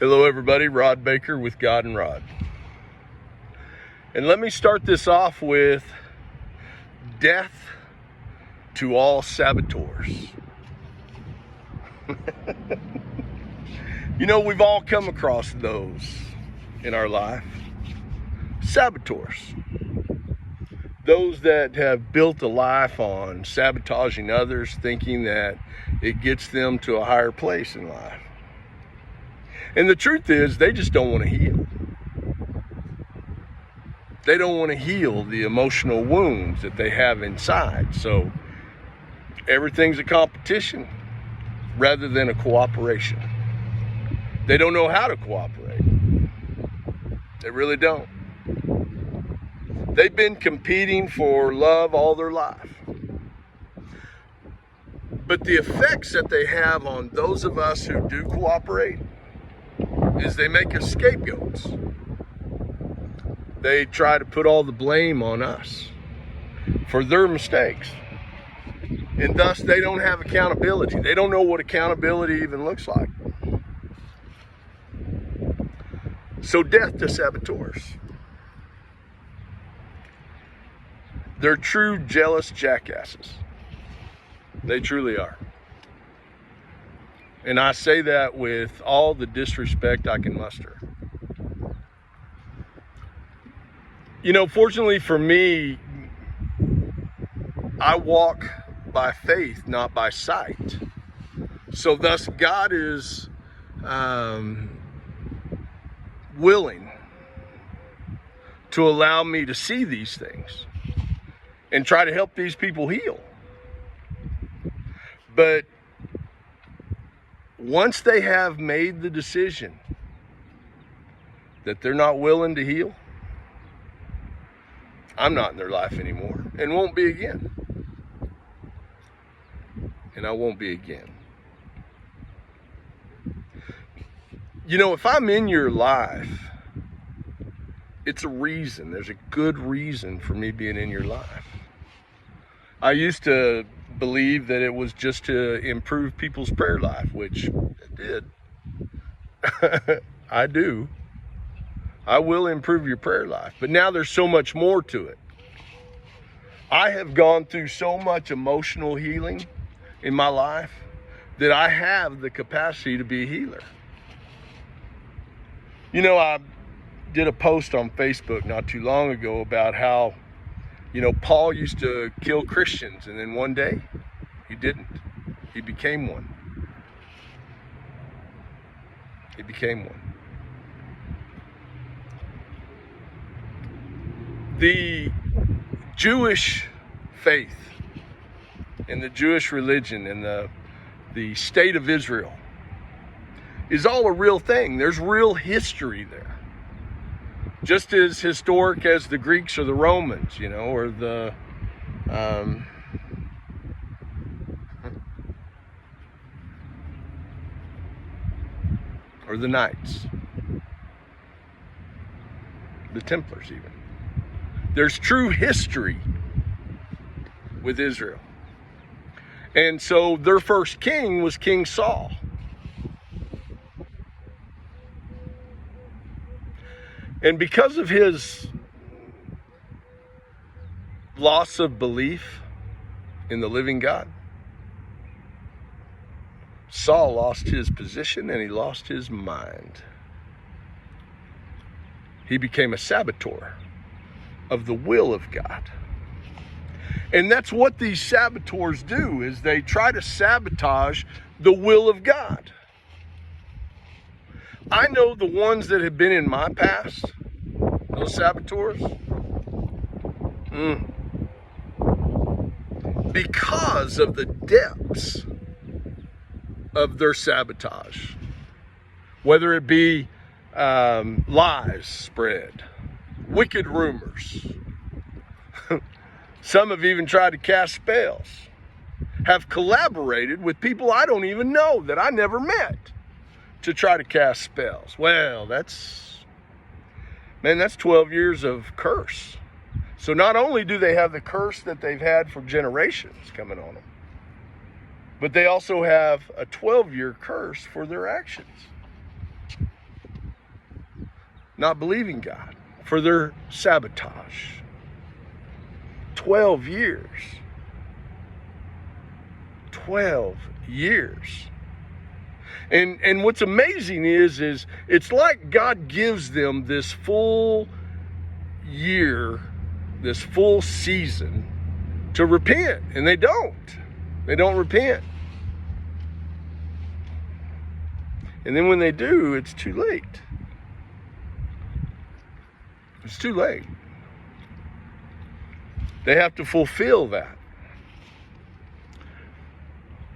Hello everybody, Rod Baker with God and Rod. And let me start this off with death to all saboteurs. You know, we've all come across those in our life. Saboteurs. Those that have built a life on sabotaging others, thinking that it gets them to a higher place in life. And the truth is, they just don't want to heal. They don't want to heal the emotional wounds that they have inside. So everything's a competition rather than a cooperation. They don't know how to cooperate. They really don't. They've been competing for love all their life. But the effects that they have on those of us who do cooperate is they make us scapegoats. They try to put all the blame on us for their mistakes. And thus they don't have accountability. They don't know what accountability even looks like. So death to saboteurs. They're true jealous jackasses. They truly are. And I say that with all the disrespect I can muster. You know, fortunately for me, I walk by faith, not by sight. So thus God is willing to allow me to see these things and try to help these people heal. But once they have made the decision that they're not willing to heal, I'm not in their life anymore and won't be again. And I won't be again. You know, if I'm in your life, it's a reason. There's a good reason for me being in your life. I used to believe that it was just to improve people's prayer life, which it did. I do. I will improve your prayer life. But now there's so much more to it. I have gone through so much emotional healing in my life that I have the capacity to be a healer. You know, I did a post on Facebook not too long ago about how, you know, Paul used to kill Christians, and then one day he didn't. He became one. He became one. The Jewish faith and the Jewish religion and the state of Israel is all a real thing. There's real history there. Just as historic as the Greeks or the Romans, you know, or the Knights, the Templars even. There's true history with Israel. And so their first king was King Saul. And because of his loss of belief in the living God, Saul lost his position and he lost his mind. He became a saboteur of the will of God. And that's what these saboteurs do, is they try to sabotage the will of God. I know the ones that have been in my past, those saboteurs, because of the depths of their sabotage, whether it be lies spread, wicked rumors. Some have even tried to cast spells, have collaborated with people I don't even know, that I never met, to try to cast spells. Well, that's 12 years of curse. So not only do they have the curse that they've had for generations coming on them, but they also have a 12-year curse for their actions. not believing God, for their sabotage. 12 years. 12 years. And what's amazing is it's like God gives them this full year, this full season to repent, and they don't. They don't repent. And then when they do, it's too late. It's too late. They have to fulfill that.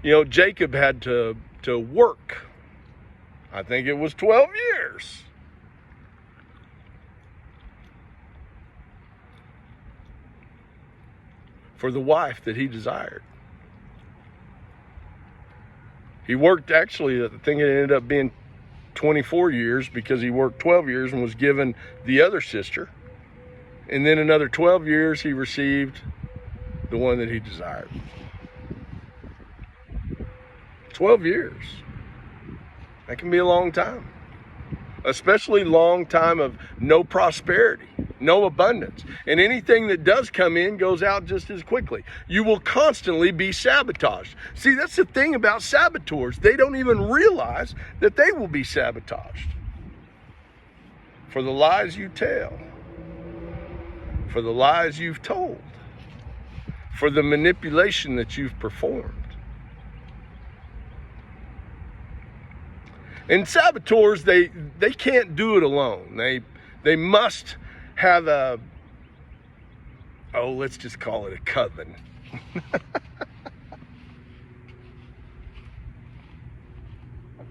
You know, Jacob had to work. I think it was 12 years. For the wife that he desired. He worked, actually, I think it ended up being 24 years because he worked 12 years and was given the other sister. And then another 12 years he received the one that he desired. 12 years. That can be a long time. Especially long time of no prosperity, no abundance. And anything that does come in goes out just as quickly. You will constantly be sabotaged. See, that's the thing about saboteurs. They don't even realize that they will be sabotaged. For the lies you tell. For the lies you've told. For the manipulation that you've performed. And saboteurs, they can't do it alone. They must have let's just call it a coven. A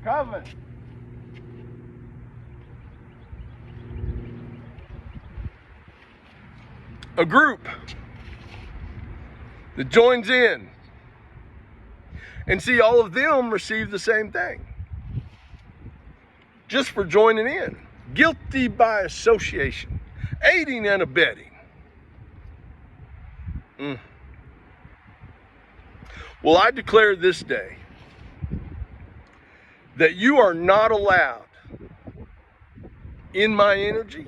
coven. A group that joins in. And see, all of them receive the same thing. Just for joining in. Guilty by association. Aiding and abetting. Well, I declare this day that you are not allowed in my energy,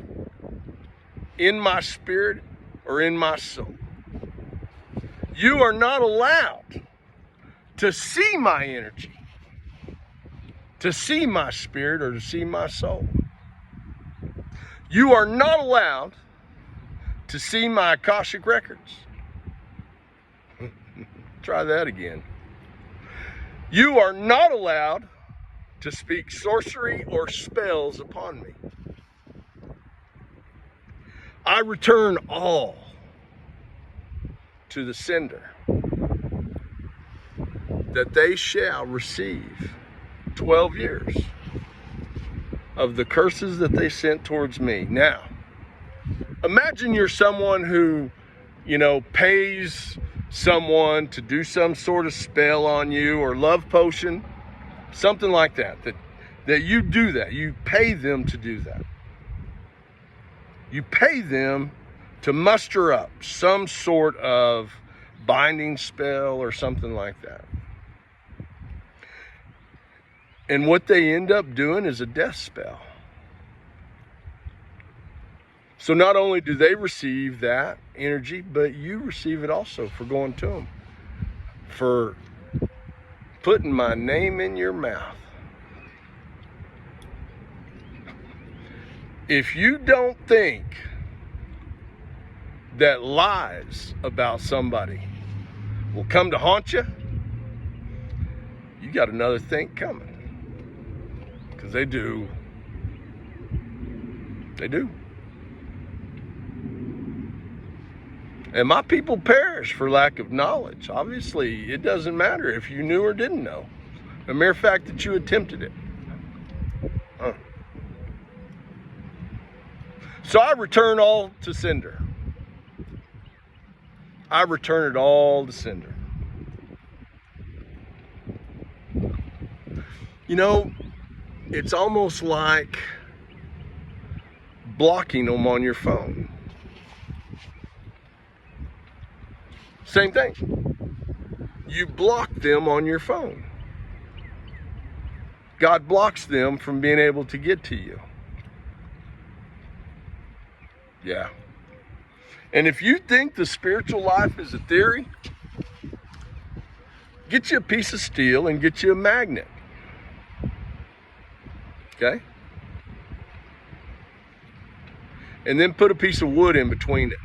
in my spirit, or in my soul. You are not allowed to see my energy, to see my spirit, or to see my soul. You are not allowed to see my Akashic records. Try that again. You are not allowed to speak sorcery or spells upon me. I return all to the sender, that they shall receive 12 years of the curses that they sent towards me. Now, imagine you're someone who, pays someone to do some sort of spell on you or love potion, something like that you do that. You pay them to do that. You pay them to muster up some sort of binding spell or something like that. And what they end up doing is a death spell. So not only do they receive that energy, but you receive it also for going to them. For putting my name in your mouth. If you don't think that lies about somebody will come to haunt you, you got another think coming. Because they do. They do. And my people perish for lack of knowledge. Obviously, it doesn't matter if you knew or didn't know. The mere fact that you attempted it. So I return all to sender. I return it all to sender. It's almost like blocking them on your phone. Same thing. You block them on your phone. God blocks them from being able to get to you. Yeah. And if you think the spiritual life is a theory, get you a piece of steel and get you a magnet. Okay? And then put a piece of wood in between it.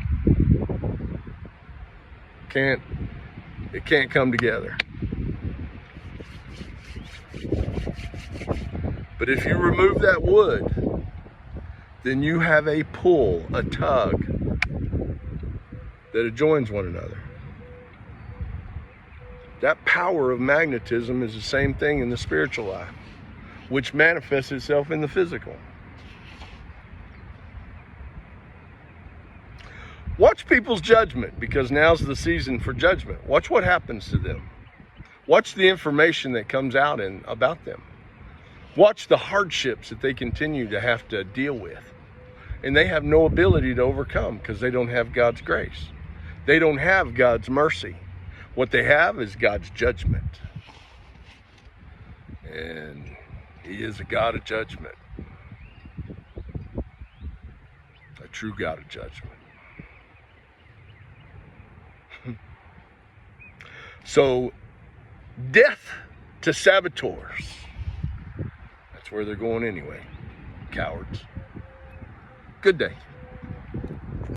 It can't come together. But if you remove that wood, then you have a pull, a tug that adjoins one another. That power of magnetism is the same thing in the spiritual life, which manifests itself in the physical. Watch people's judgment, because now's the season for judgment. Watch what happens to them. Watch the information that comes out about them. Watch the hardships that they continue to have to deal with. And they have no ability to overcome because they don't have God's grace. They don't have God's mercy. What they have is God's judgment. And He is a God of judgment. A true God of judgment. So, death to saboteurs. That's where they're going anyway. Cowards. Good day.